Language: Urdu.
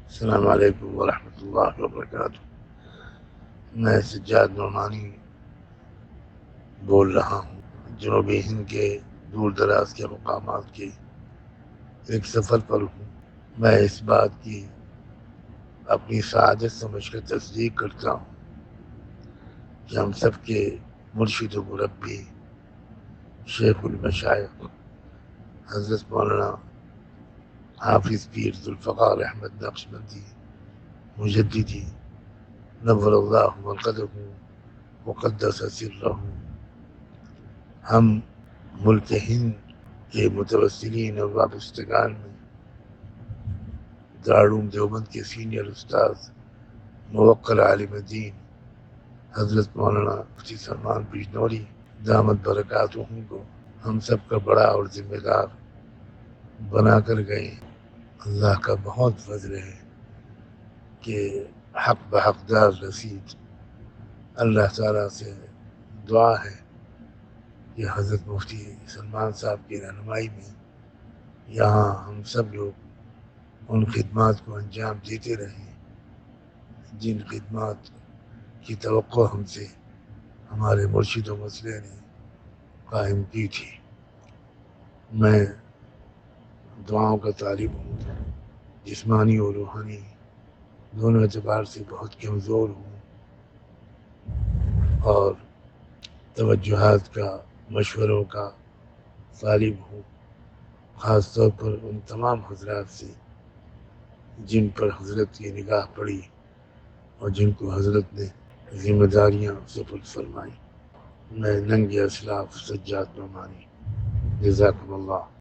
السلام علیکم ورحمۃ اللہ وبرکاتہ۔ میں سجاد نعمانی بول رہا ہوں۔ جنوبی ہند کے دور دراز کے مقامات کے ایک سفر پر ہوں۔ میں اس بات کی اپنی سعادت سمجھ کر تصدیق کرتا ہوں کہ ہم سب کے مرشد و مربی شیخ المشائخ حضرت مولانا حافظ پیر ذوالفقار احمد نقشبندی مجددی نور اللہ مرقدہ مقدس سرہ، ہم ملک ہند کے متوسلین اور وابستگان میں دارالعلوم دیوبند کے سینئر استاذ موقر عالم دین حضرت مولانا مفتی سلمان بجنوری دامت برکاتہم کو ہم سب کا بڑا اور ذمہ دار بنا کر گئے۔ اللہ کا بہت فضل ہے کہ حق بحقدار رسید۔ اللہ تعالیٰ سے دعا ہے کہ حضرت مفتی سلمان صاحب کی رہنمائی میں یہاں ہم سب لوگ ان خدمات کو انجام دیتے رہیں جن خدمات کی توقع ہم سے ہمارے مرشد و مسلح نے قائم کی تھی۔ میں دعاؤں کا طالب ہوں، جسمانی اور روحانی دونوں اعتبار سے بہت کمزور ہوں، اور توجہات کا، مشوروں کا طالب ہوں، خاص طور پر ان تمام حضرات سے جن پر حضرت کی نگاہ پڑی اور جن کو حضرت نے ذمہ داریاں سپرد فرمائی۔ میں ننگ اسلاف سجاد نعمانی، جزاکم اللہ۔